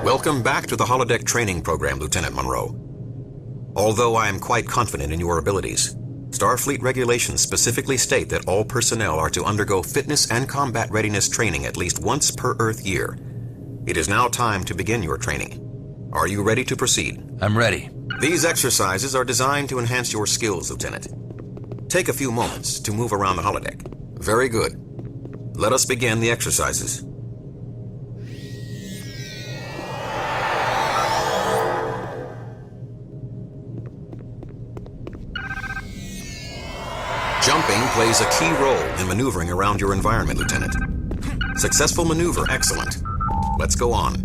Welcome back to the holodeck training program, Lieutenant Monroe. Although I am quite confident in your abilities, Starfleet regulations specifically state that all personnel are to undergo fitness and combat readiness training at least once per Earth year. It is now time to begin your training. Are you ready to proceed? I'm ready. These exercises are designed to enhance your skills, Lieutenant. Take a few moments to move around the holodeck. Very good. Let us begin the exercises. Jumping plays a key role in maneuvering around your environment, Lieutenant. Successful maneuver, excellent. Let's go on.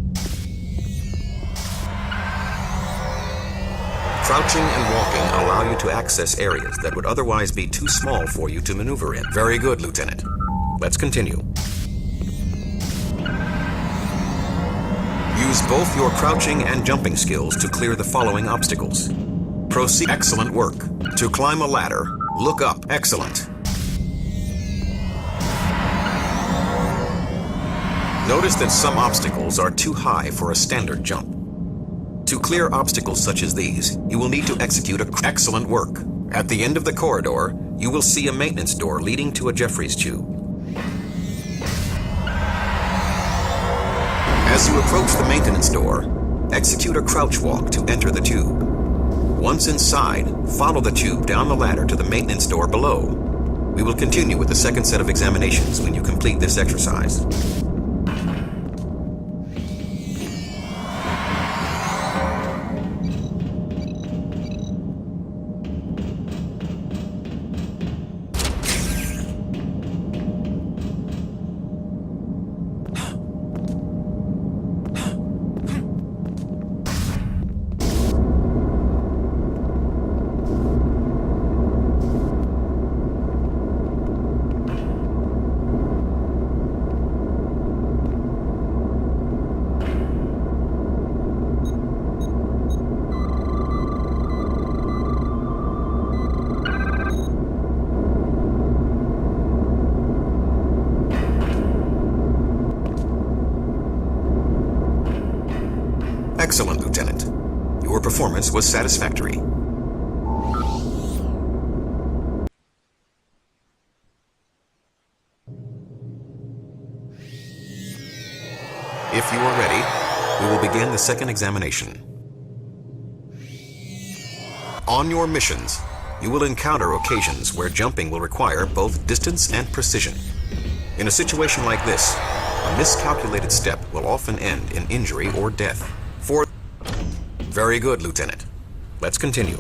Crouching and walking allow you to access areas that would otherwise be too small for you to maneuver in. Very good, Lieutenant. Let's continue. Use both your crouching and jumping skills to clear the following obstacles. Proceed. Excellent work. To climb a ladder, look up. Excellent. Notice that some obstacles are too high for a standard jump. To clear obstacles such as these, you will need to execute excellent work. At the end of the corridor, you will see a maintenance door leading to a Jefferies tube. As you approach the maintenance door, execute a crouch walk to enter the tube. Once inside, follow the tube down the ladder to the maintenance door below. We will continue with the second set of examinations when you complete this exercise. Excellent, Lieutenant. Your performance was satisfactory. If you are ready, we will begin the second examination. On your missions, you will encounter occasions where jumping will require both distance and precision. In a situation like this, a miscalculated step will often end in injury or death. Very good, Lieutenant. Let's continue.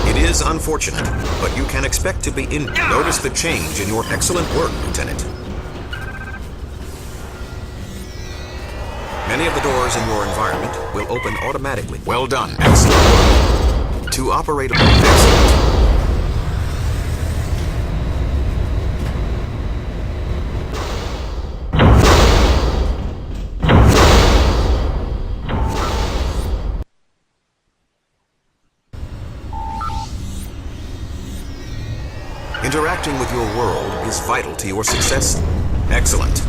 It is unfortunate, but you can expect to be in. Notice the change in your excellent work, Lieutenant. Many of the doors in your environment will open automatically. Well done. Excellent work. To operate excellent. Interacting with your world is vital to your success. Excellent.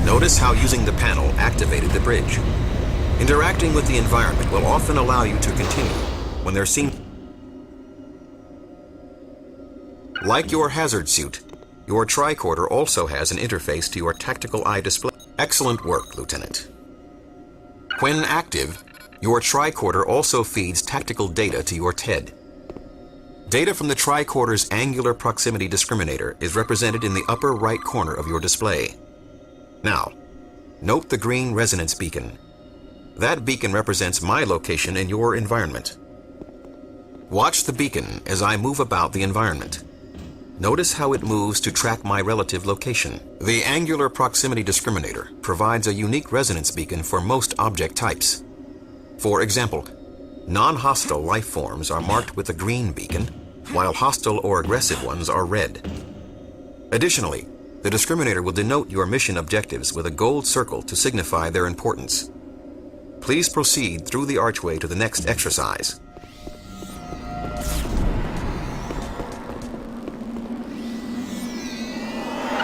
Notice how using the panel activated the bridge. Interacting with the environment will often allow you to continue when there seems... Like your hazard suit, your tricorder also has an interface to your tactical eye display. Excellent work, Lieutenant. When active, your tricorder also feeds tactical data to your TED. Data from the tricorder's angular proximity discriminator is represented in the upper right corner of your display. Now, note the green resonance beacon. That beacon represents my location in your environment. Watch the beacon as I move about the environment. Notice how it moves to track my relative location. The angular proximity discriminator provides a unique resonance beacon for most object types. For example, non-hostile life forms are marked with a green beacon, while hostile or aggressive ones are red. Additionally, the discriminator will denote your mission objectives with a gold circle to signify their importance. Please proceed through the archway to the next exercise.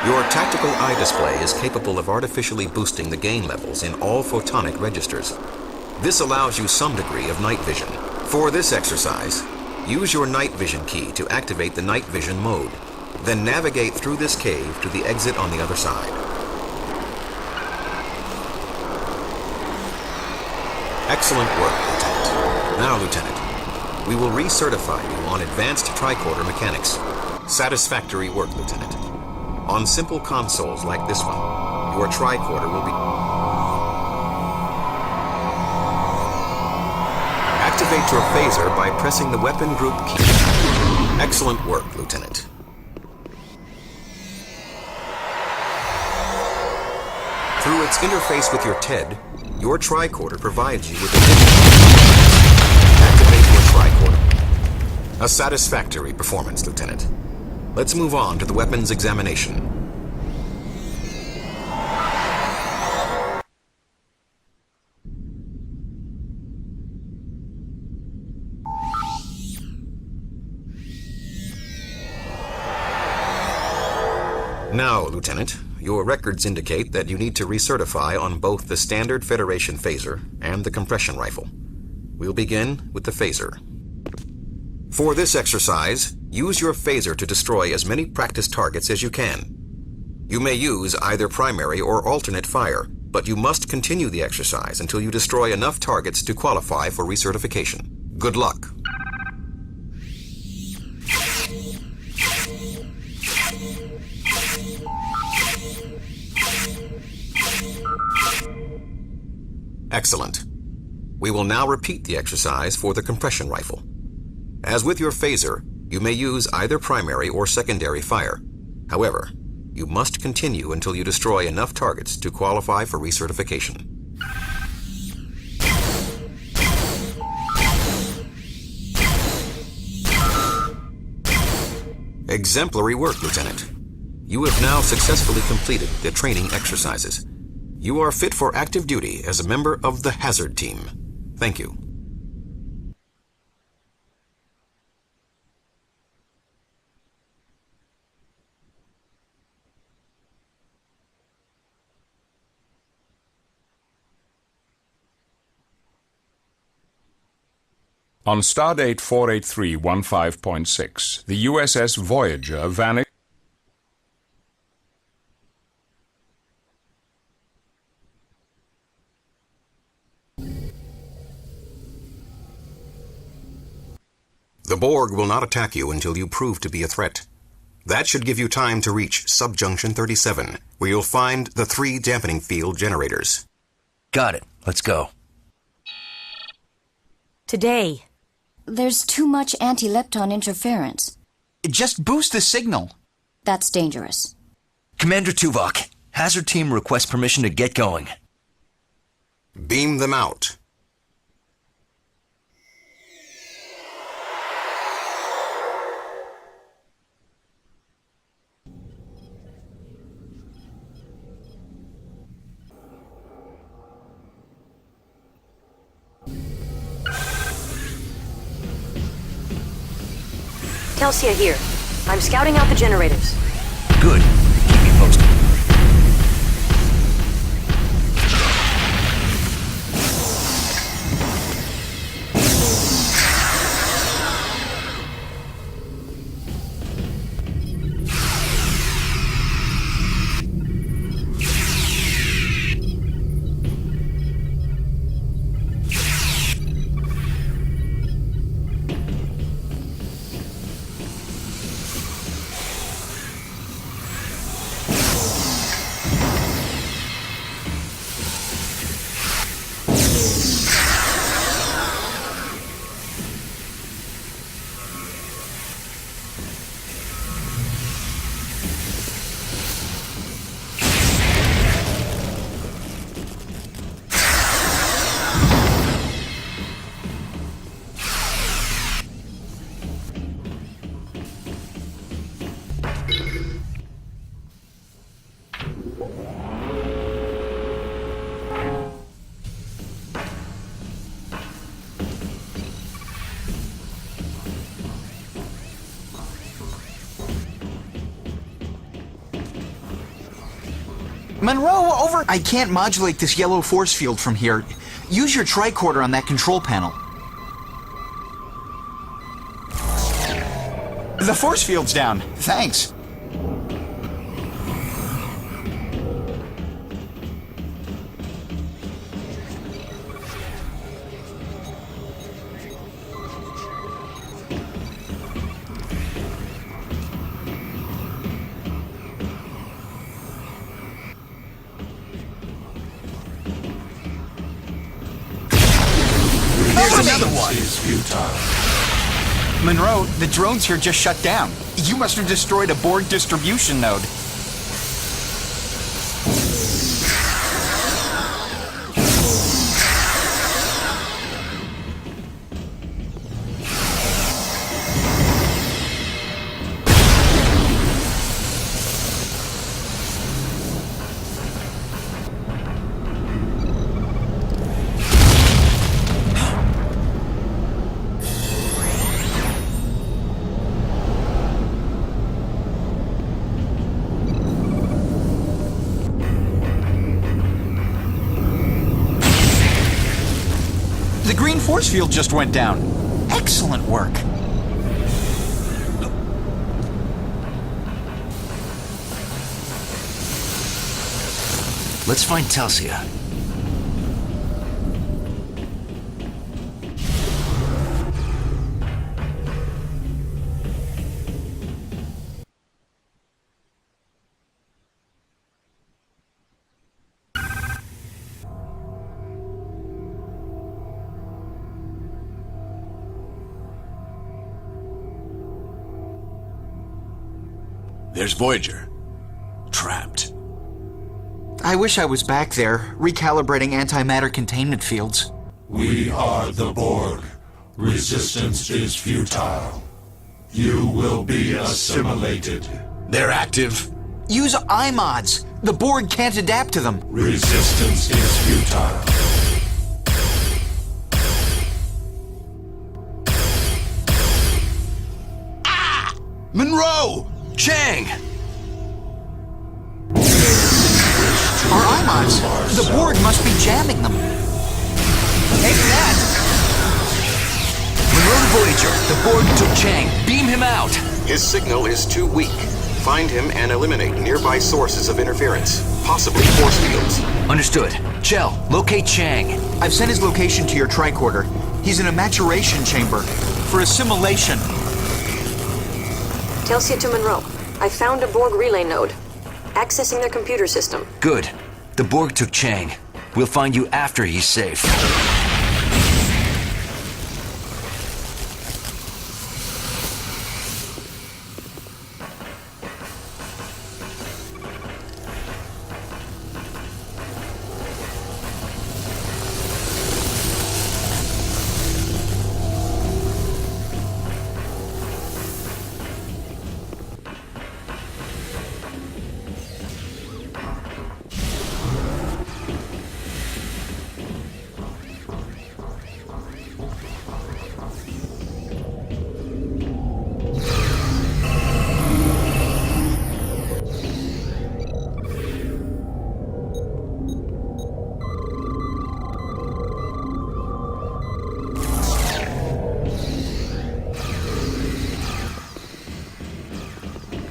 Your tactical eye display is capable of artificially boosting the gain levels in all photonic registers. This allows you some degree of night vision. For this exercise, use your night vision key to activate the night vision mode. Then navigate through this cave to the exit on the other side. Excellent work, Lieutenant. Now, Lieutenant, we will recertify you on advanced tricorder mechanics. Satisfactory work, Lieutenant. On simple consoles like this one, your tricorder will be... Activate your phaser by pressing the weapon group key. Excellent work, Lieutenant. Through its interface with your TED, your tricorder provides you with a Activate your tricorder. A satisfactory performance, Lieutenant. Let's move on to the weapons examination. Now, Lieutenant, your records indicate that you need to recertify on both the standard Federation phaser and the compression rifle. We'll begin with the phaser. For this exercise, use your phaser to destroy as many practice targets as you can. You may use either primary or alternate fire, but you must continue the exercise until you destroy enough targets to qualify for recertification. Good luck. Excellent. We will now repeat the exercise for the compression rifle. As with your phaser, you may use either primary or secondary fire. However, you must continue until you destroy enough targets to qualify for recertification. Exemplary work, Lieutenant. You have now successfully completed the training exercises. You are fit for active duty as a member of the Hazard Team. Thank you. On Stardate 48315.6, the USS Voyager vanished. The Borg will not attack you until you prove to be a threat. That should give you time to reach Subjunction 37, where you'll find the 3 dampening field generators. Got it. Let's go. Today. There's too much anti-lepton interference. Just boost the signal. That's dangerous. Commander Tuvok, Hazard Team requests permission to get going. Beam them out. Kelsia here. I'm scouting out the generators. Good. Keep me posted. Monroe, over! I can't modulate this yellow force field from here. Use your tricorder on that control panel. The force field's down. Thanks. Here's another one. Is futile. Monroe, the drones here just shut down. You must have destroyed a Borg distribution node. The green force field just went down. Excellent work. Let's find Telsia. There's Voyager. Trapped. I wish I was back there, recalibrating antimatter containment fields. We are the Borg. Resistance is futile. You will be assimilated. They're active. Use iMods. The Borg can't adapt to them. Resistance is futile. Monroe! Chang! Our iMods. The Borg must be jamming them. Take that! Monroe to Voyager. The Borg took Chang. Beam him out. His signal is too weak. Find him and eliminate nearby sources of interference, possibly force fields. Understood. Chell, locate Chang. I've sent his location to your tricorder. He's in a maturation chamber for assimilation. Telsia to Monroe. I found a Borg relay node. Accessing their computer system. Good. The Borg took Chang. We'll find you after he's safe.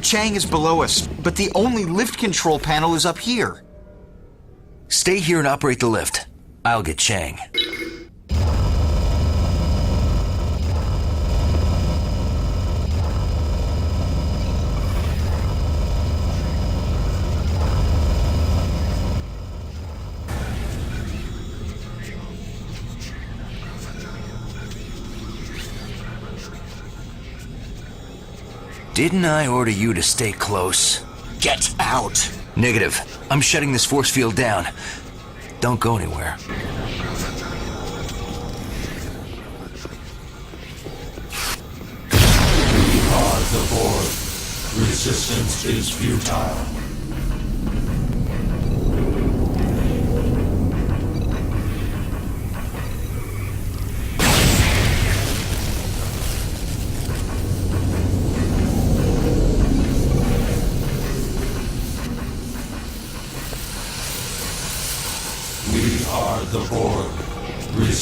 Chang is below us, but the only lift control panel is up here. Stay here and operate the lift. I'll get Chang. Didn't I order you to stay close? Get out! Negative. I'm shutting this force field down. Don't go anywhere. We are the Borg. Resistance is futile.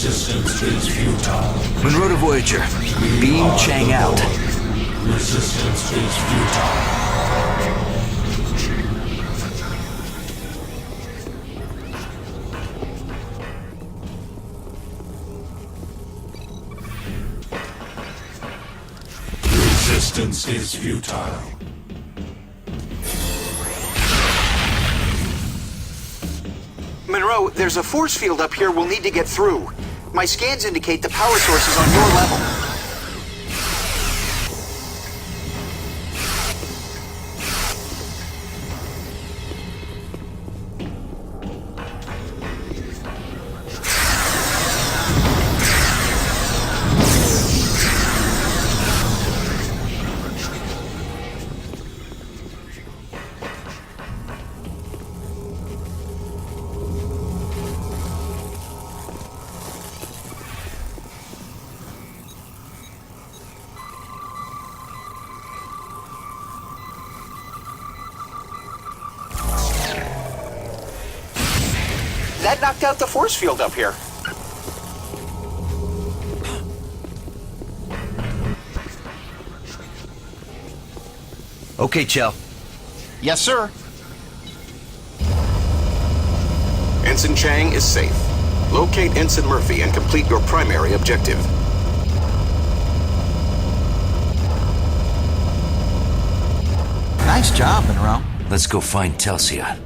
Resistance is futile. Monroe to Voyager. Beam Chang out. Resistance is futile. Resistance is futile. Monroe, there's a force field up here we'll need to get through. My scans indicate the power source is on your level. That knocked out the force field up here. Okay, Chell. Yes, sir. Ensign Chang is safe. Locate Ensign Murphy and complete your primary objective. Nice job, Monroe. Let's go find Telsia.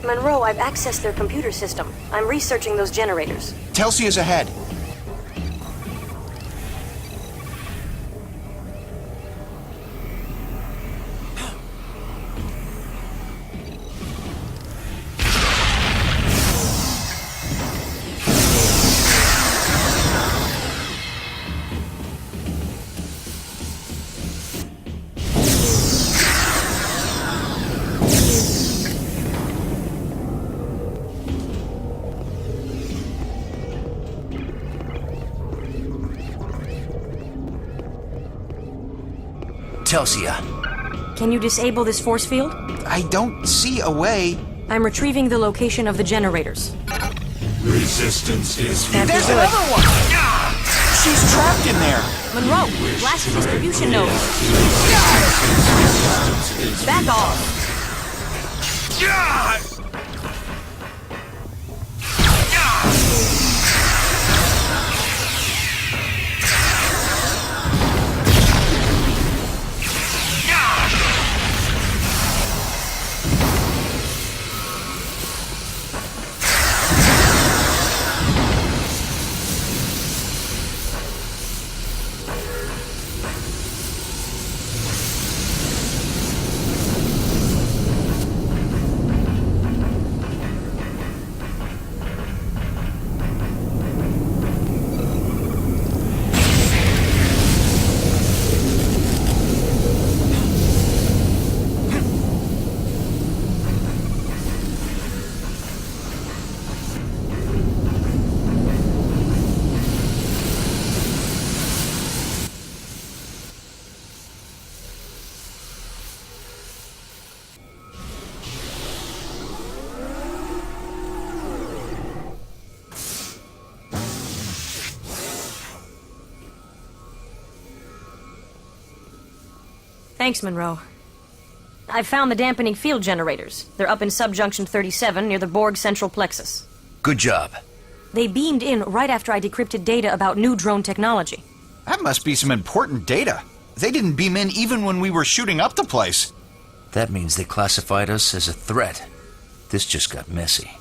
Monroe, I've accessed their computer system. I'm researching those generators. Telsia's ahead. Telsia. Can you disable this force field? I don't see a way. I'm retrieving the location of the generators. Resistance is futile. There's another one! She's trapped in there. Monroe, blast distribution node. Back off. Thanks, Monroe. I've found the dampening field generators. They're up in subjunction 37 near the Borg central plexus. Good job. They beamed in right after I decrypted data about new drone technology. That must be some important data. They didn't beam in even when we were shooting up the place. That means they classified us as a threat. This just got messy.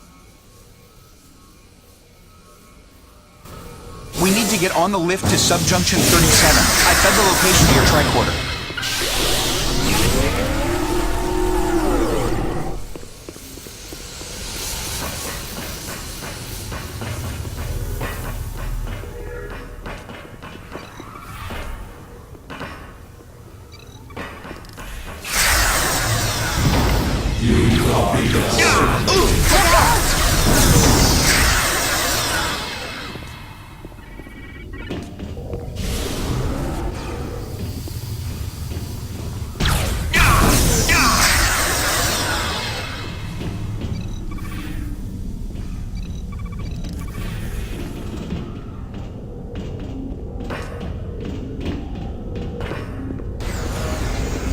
We need to get on the lift to subjunction 37. I fed the location to your tricorder.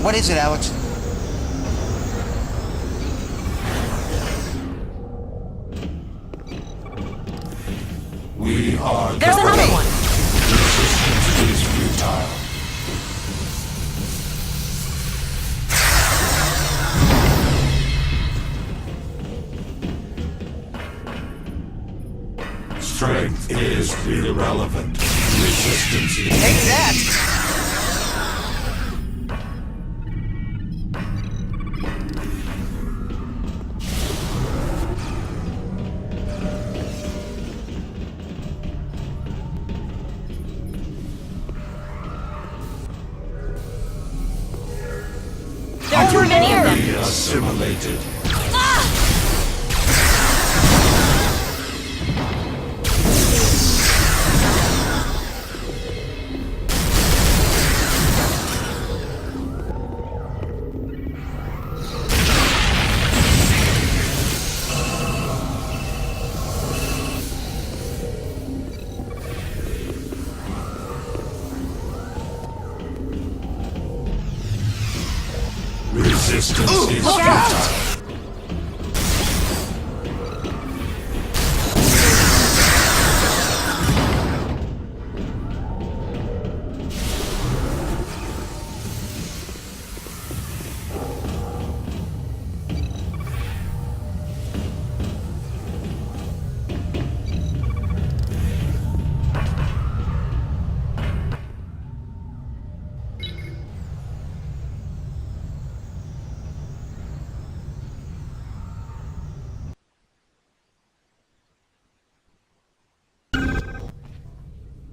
What is it, Alex? We are There's the another one! resistance is futile. Strength is irrelevant. Resistance is... Take that! There are too many of them! Be assimilated. Resistance is Look futile. out!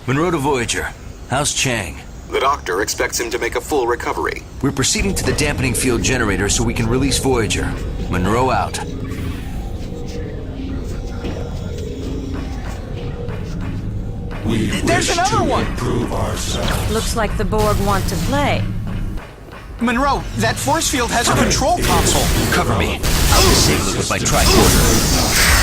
Monroe to Voyager. How's Chang? The doctor expects him to make a full recovery. We're proceeding to the dampening field generator so we can release Voyager. Monroe out. We There's wish another to one. improve ourselves. Looks like the Borg want to play. Monroe, that force field has a control console. Cover me. I'll disable it with my tricorder.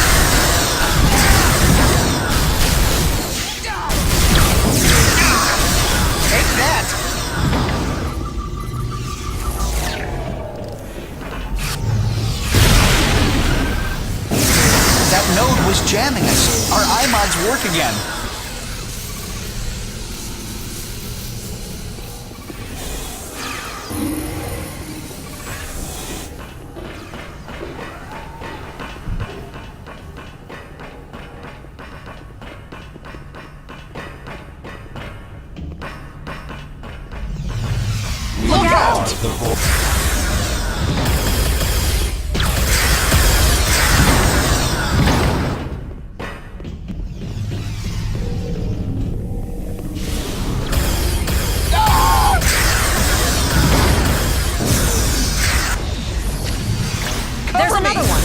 Take that! That node was jamming us. Our iMods work again. Look out! The Borg. There's another one!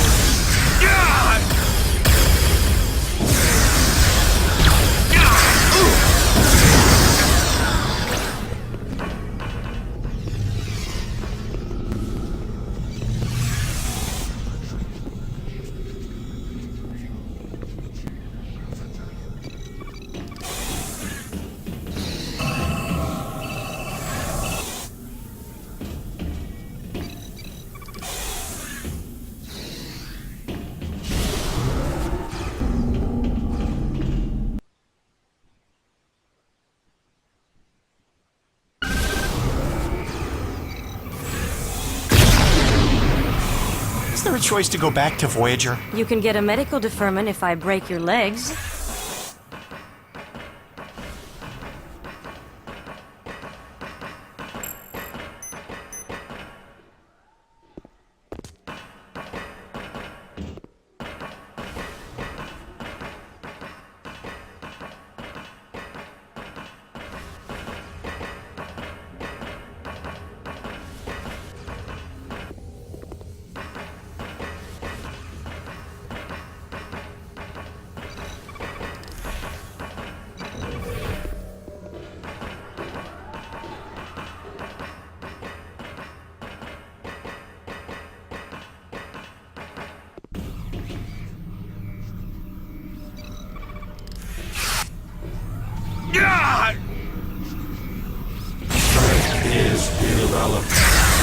Is there a choice to go back to Voyager? You can get a medical deferment if I break your legs. Strength is irrelevant.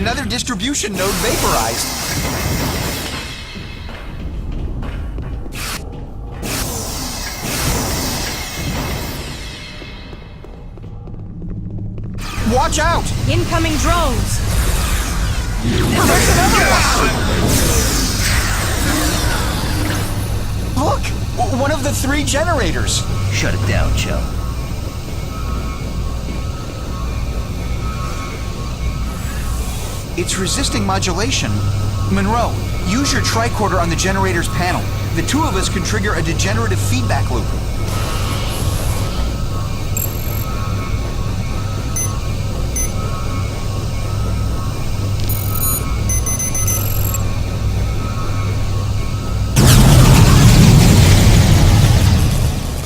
Another distribution node vaporized. Watch out! Incoming drones! There's another one! Look! One of the 3 generators. Shut it down, Chell. It's resisting modulation. Monroe, use your tricorder on the generator's panel. The 2 of us can trigger a degenerative feedback loop.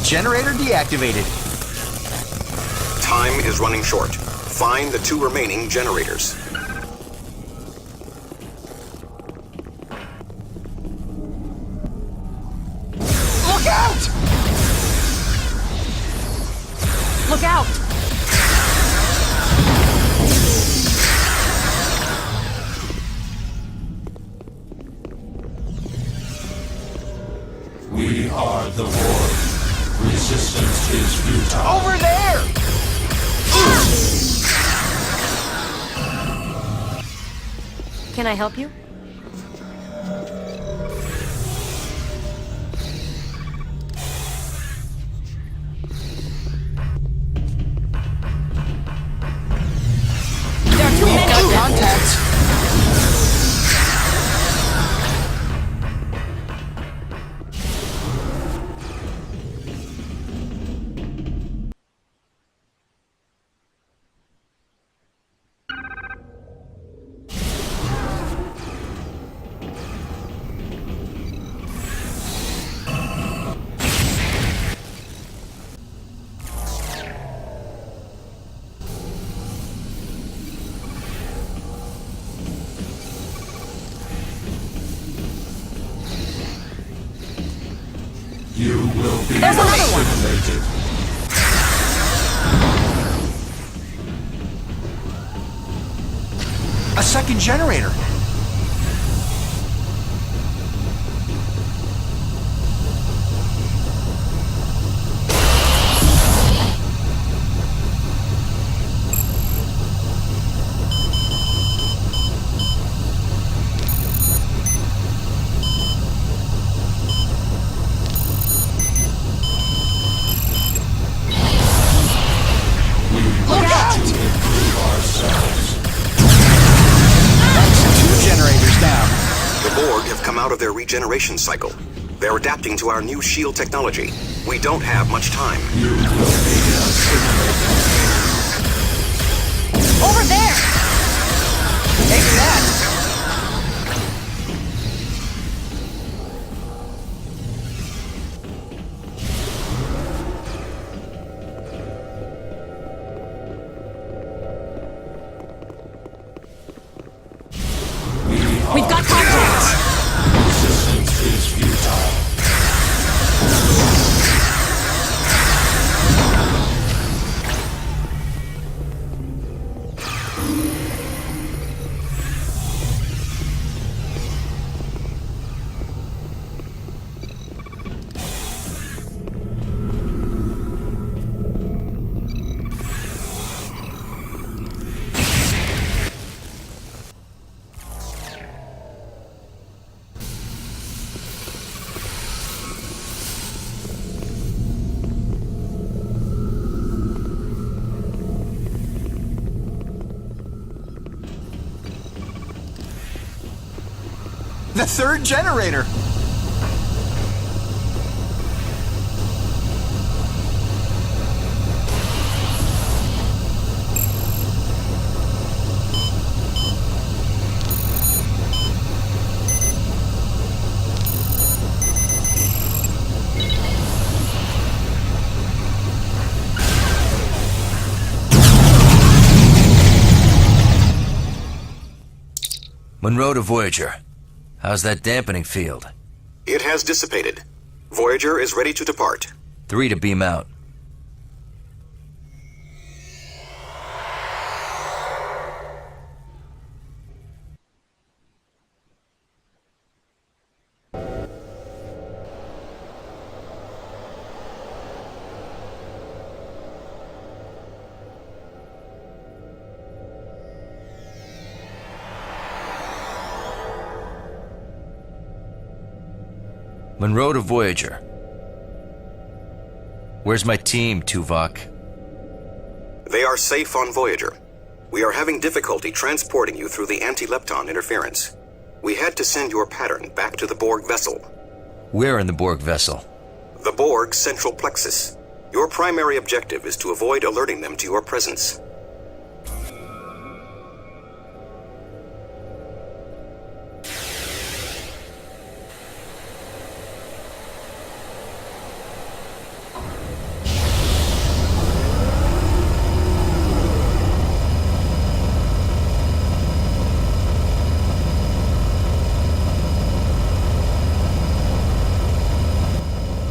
Generator deactivated. Time is running short. Find the 2 remaining generators. Look out! Look out! We are the Borg. Resistance is futile. Over there! Can I help you? There are too We've many got of them. contacts. You will be There's another one. assimilated. A second generator. Look out! Improve ourselves. That's 2 generators down. The Borg have come out of their regeneration cycle. They're adapting to our new shield technology. We don't have much time. You will be assimilated. Over there! Take that! We've got contacts! Resistance is futile. The 3rd generator. Monroe to Voyager. How's that dampening field? It has dissipated. Voyager is ready to depart. 3 to beam out. Monroe to Voyager. Where's my team, Tuvok? They are safe on Voyager. We are having difficulty transporting you through the anti-lepton interference. We had to send your pattern back to the Borg vessel. Where in the Borg vessel? The Borg central plexus. Your primary objective is to avoid alerting them to your presence.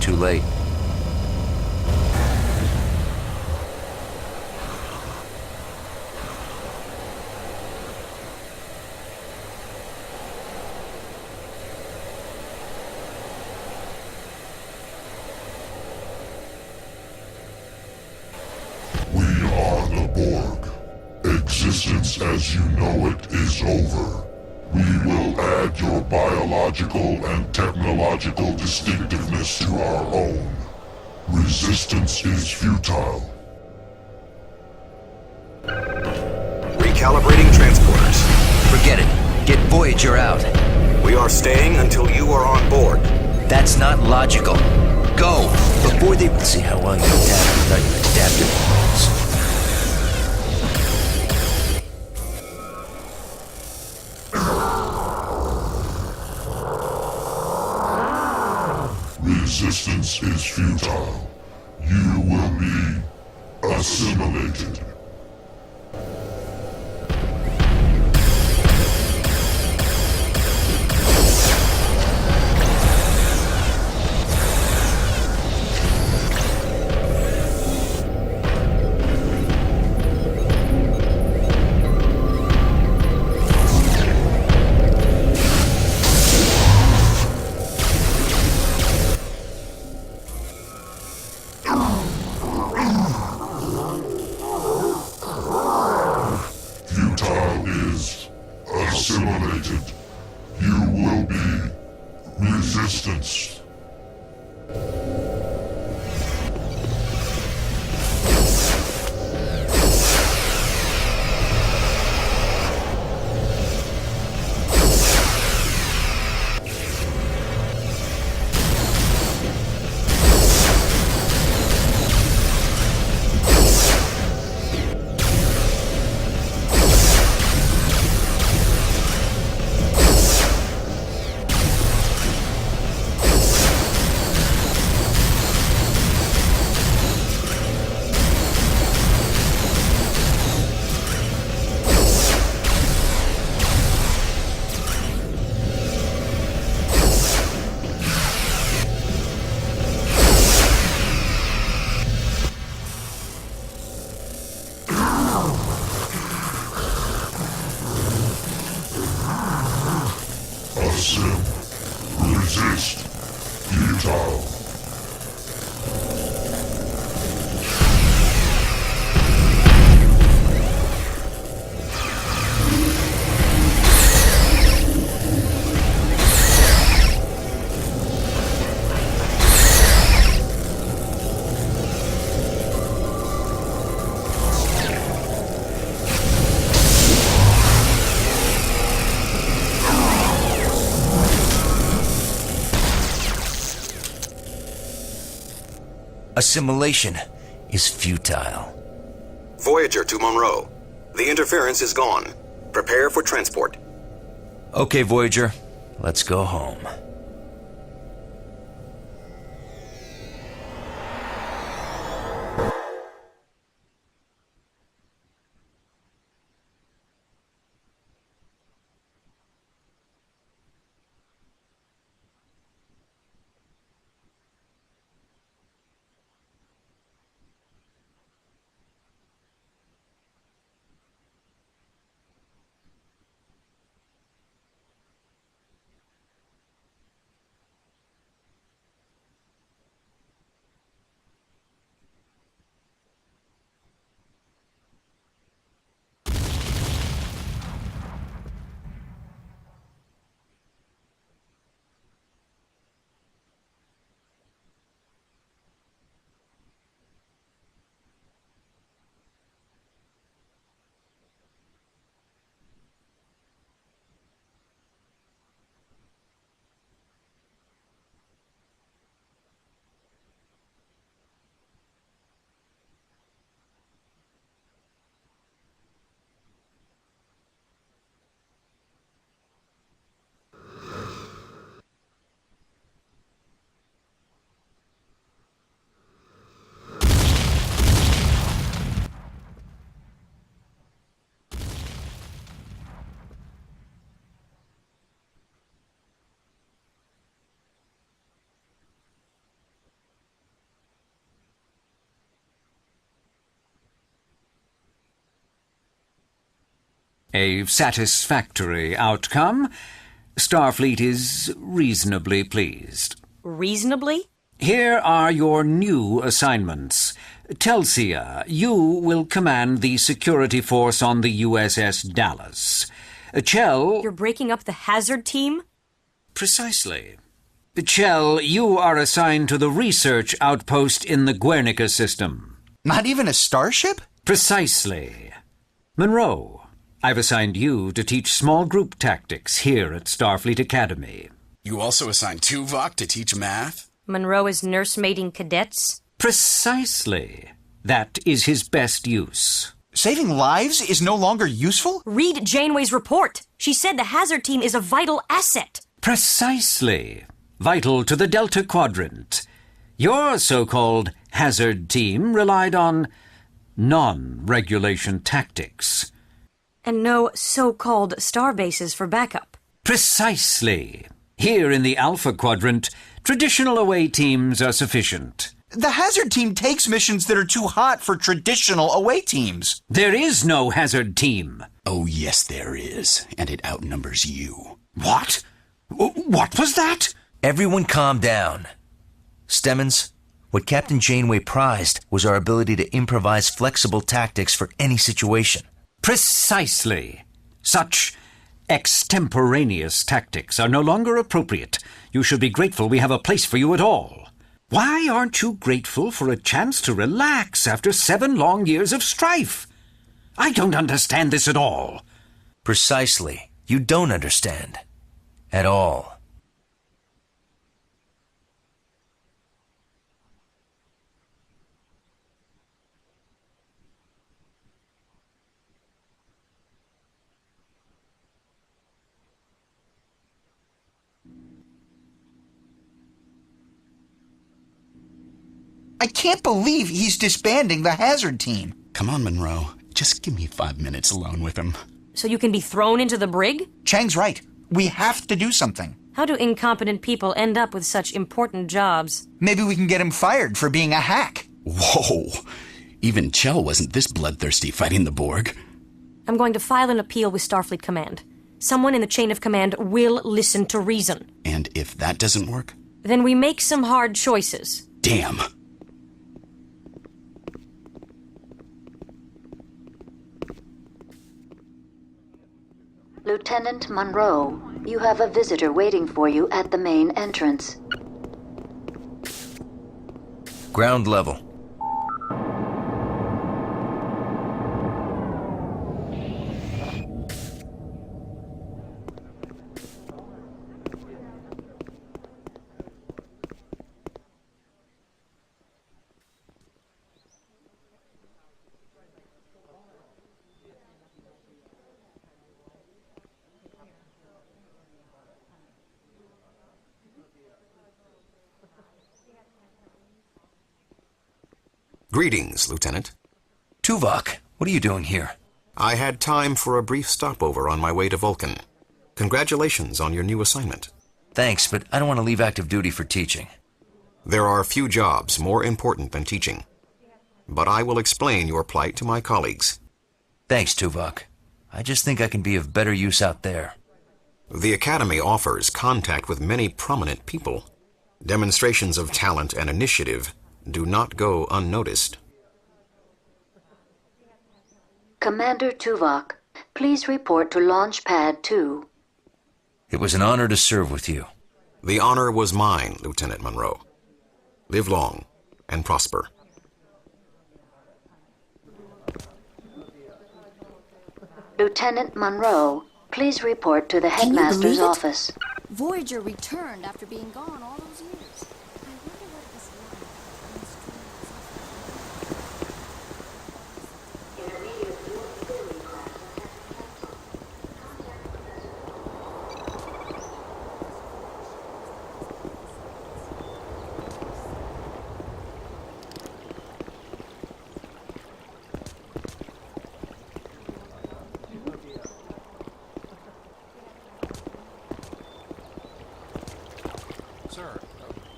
Too late. We are the Borg. Existence as you know it is over. We will add your biological and technological distinctiveness to our own. Resistance is futile. Recalibrating transporters. Forget it. Get Voyager out. We are staying until you are on board. That's not logical. Go! Before they see how well you adapt without your adaptive points. Resistance is futile. You will be assimilated. Futile is assimilated. You will be resistance. Resist. Futile. Assimilation is futile. Voyager to Monroe. The interference is gone. Prepare for transport. Okay, Voyager, let's go home. A satisfactory outcome. Starfleet is reasonably pleased. Reasonably? Here are your new assignments. Telsia, you will command the security force on the USS Dallas. Chell... You're breaking up the hazard team? Precisely. Chell, you are assigned to the research outpost in the Guernica system. Not even a starship? Precisely. Monroe, I've assigned you to teach small group tactics here at Starfleet Academy. You also assigned Tuvok to teach math? Monroe is nursemaiding cadets? Precisely. That is his best use. Saving lives is no longer useful? Read Janeway's report. She said the hazard team is a vital asset. Precisely. Vital to the Delta Quadrant. Your so-called hazard team relied on non-regulation tactics. And no so-called starbases for backup. Precisely. Here in the Alpha Quadrant, traditional away teams are sufficient. The hazard team takes missions that are too hot for traditional away teams. There is no hazard team. Oh, yes, there is. And it outnumbers you. What? What was that? Everyone calm down. Stemmons, what Captain Janeway prized was our ability to improvise flexible tactics for any situation. Precisely. Such extemporaneous tactics are no longer appropriate. You should be grateful we have a place for you at all. Why aren't you grateful for a chance to relax after 7 long years of strife? I don't understand this at all. Precisely. You don't understand. At all. I can't believe he's disbanding the hazard team. Come on, Monroe. Just give me 5 minutes alone with him. So you can be thrown into the brig? Chang's right. We have to do something. How do incompetent people end up with such important jobs? Maybe we can get him fired for being a hack. Whoa! Even Chell wasn't this bloodthirsty fighting the Borg. I'm going to file an appeal with Starfleet Command. Someone in the chain of command will listen to reason. And if that doesn't work? Then we make some hard choices. Damn! Lieutenant Monroe, you have a visitor waiting for you at the main entrance. Ground level. Greetings, Lieutenant. Tuvok, what are you doing here? I had time for a brief stopover on my way to Vulcan. Congratulations on your new assignment. Thanks, but I don't want to leave active duty for teaching. There are few jobs more important than teaching. But I will explain your plight to my colleagues. Thanks, Tuvok. I just think I can be of better use out there. The Academy offers contact with many prominent people. Demonstrations of talent and initiative do not go unnoticed. Commander Tuvok, please report to Launch Pad 2. It was an honor to serve with you. The honor was mine, Lieutenant Monroe. Live long and prosper. Lieutenant Monroe, please report to the headmaster's office. Voyager returned after being gone all those years.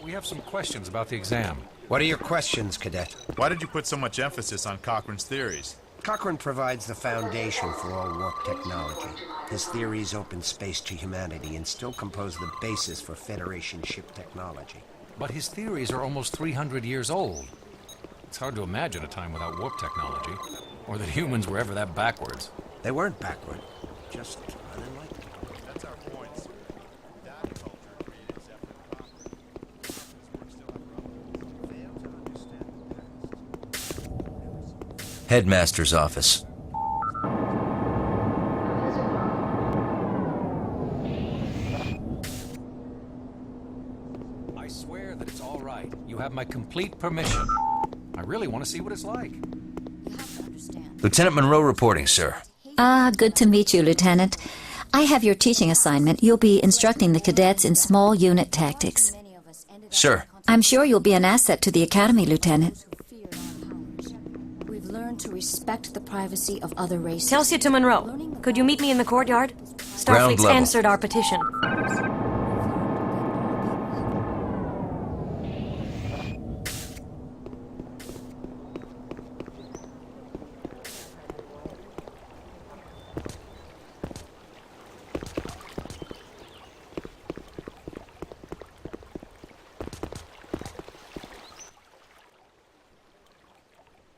We have some questions about the exam. What are your questions, Cadet? Why did you put so much emphasis on Cochrane's theories? Cochrane provides the foundation for all warp technology. His theories open space to humanity and still compose the basis for Federation ship technology. But his theories are almost 300 years old. It's hard to imagine a time without warp technology, or that humans were ever that backwards. They weren't backward, just unenlightened. That's our point, sir. That culture created separate property. Fail to understand the past. Headmaster's office. I swear that it's all right. You have my complete permission. I really want to see what it's like. Lieutenant Monroe reporting, sir. Good to meet you, Lieutenant. I have your teaching assignment. You'll be instructing the cadets in small unit tactics. Sir. I'm sure you'll be an asset to the Academy, Lieutenant. We've learned to respect the privacy of other races. Telsia to Monroe. Could you meet me in the courtyard? Ground Starfleet's level. answered our petition.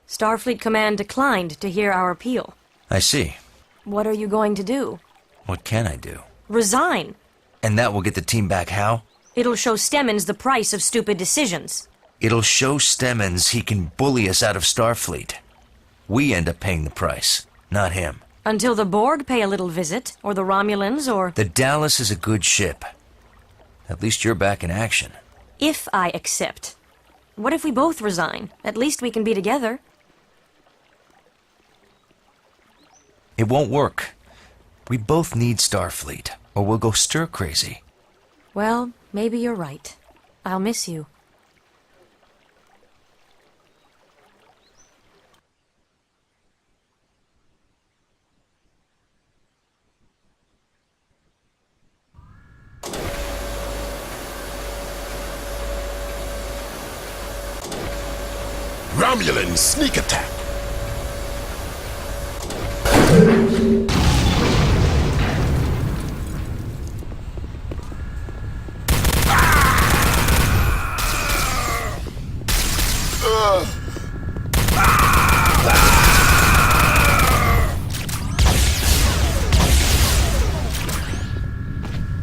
Starfleet Command declined to hear our appeal. I see. What are you going to do? What can I do? Resign. And that will get the team back how? It'll show Stemmons the price of stupid decisions. It'll show Stemmons he can bully us out of Starfleet. We end up paying the price, not him. Until the Borg pay a little visit, or the Romulans, or... The Dallas is a good ship. At least you're back in action. If I accept. What if we both resign? At least we can be together. It won't work. We both need Starfleet, or we'll go stir crazy. Well, maybe you're right. I'll miss you. Romulan sneak attack!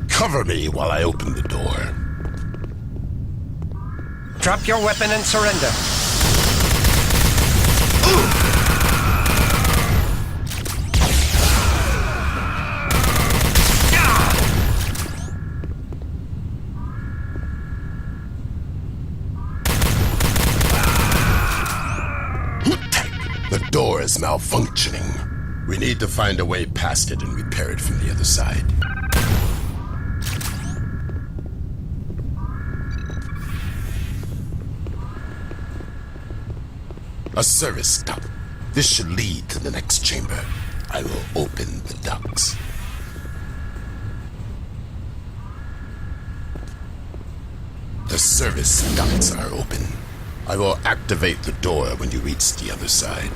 Cover me while I open the door. Drop your weapon and surrender. The door is malfunctioning. We need to find a way past it and repair it from the other side. A service duct. This should lead to the next chamber. I will open the ducts. The service ducts are open. I will activate the door when you reach the other side.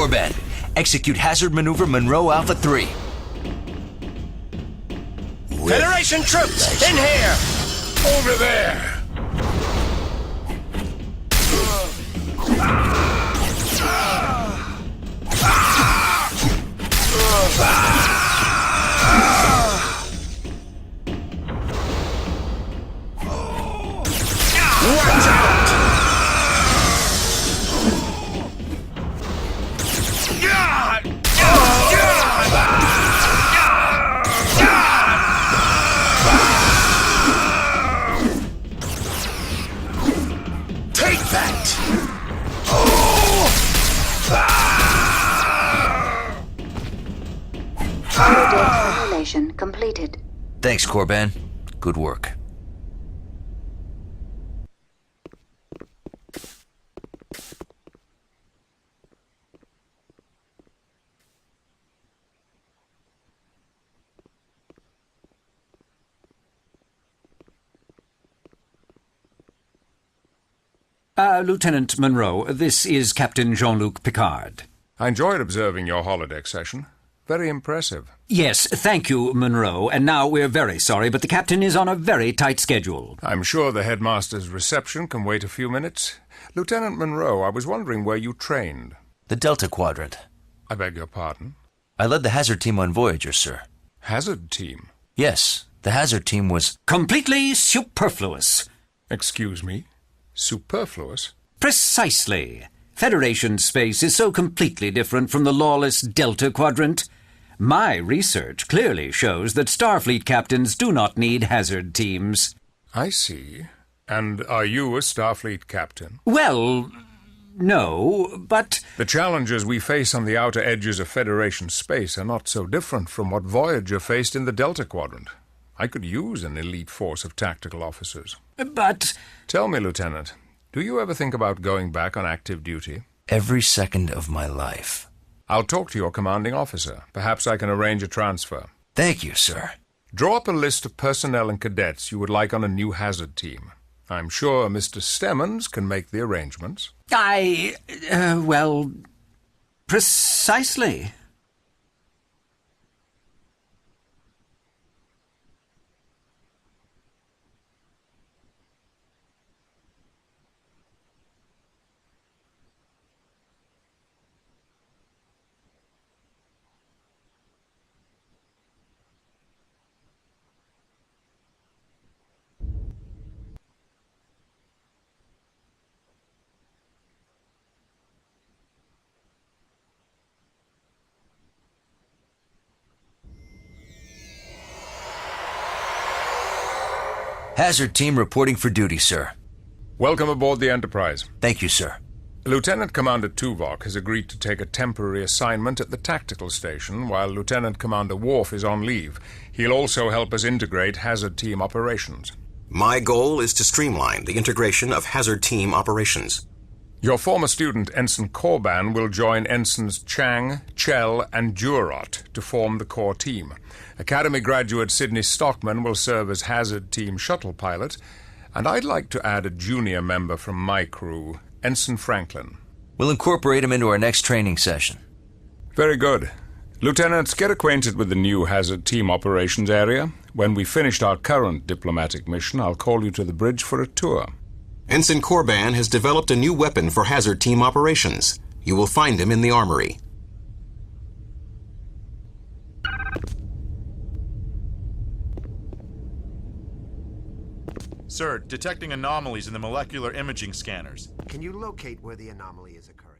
Korban, execute hazard maneuver Monroe Alpha 3. Federation troops, in here! Over there! Watch out! Take that! Holodeck simulation completed. Thanks, Korban. Good work. Lieutenant Monroe, this is Captain Jean-Luc Picard. I enjoyed observing your holodeck session. Very impressive. Yes, thank you, Monroe. And now we're very sorry, but the captain is on a very tight schedule. I'm sure the headmaster's reception can wait a few minutes. Lieutenant Monroe, I was wondering where you trained. The Delta Quadrant. I beg your pardon? I led the hazard team on Voyager, sir. Hazard team? Yes, the hazard team was... completely superfluous. Excuse me? Superfluous? Precisely. Federation space is so completely different from the lawless Delta Quadrant. My research clearly shows that Starfleet captains do not need hazard teams. I see. And are you a Starfleet captain? Well, no, but... The challenges we face on the outer edges of Federation space are not so different from what Voyager faced in the Delta Quadrant. I could use an elite force of tactical officers. But... Tell me, Lieutenant, do you ever think about going back on active duty? Every second of my life. I'll talk to your commanding officer. Perhaps I can arrange a transfer. Thank you, sir. Draw up a list of personnel and cadets you would like on a new hazard team. I'm sure Mr. Stemmons can make the arrangements. Well, precisely. Hazard team reporting for duty, sir. Welcome aboard the Enterprise. Thank you, sir. Lieutenant Commander Tuvok has agreed to take a temporary assignment at the tactical station while Lieutenant Commander Worf is on leave. He'll also help us integrate hazard team operations. My goal is to streamline the integration of hazard team operations. Your former student, Ensign Korban, will join Ensigns Chang, Chell, and Durot to form the core team. Academy graduate Sidney Stockman will serve as hazard team shuttle pilot, and I'd like to add a junior member from my crew, Ensign Franklin. We'll incorporate him into our next training session. Very good. Lieutenants, get acquainted with the new hazard team operations area. When we've finished our current diplomatic mission, I'll call you to the bridge for a tour. Ensign Korban has developed a new weapon for hazard team operations. You will find him in the armory. Sir, detecting anomalies in the molecular imaging scanners. Can you locate where the anomaly is occurring?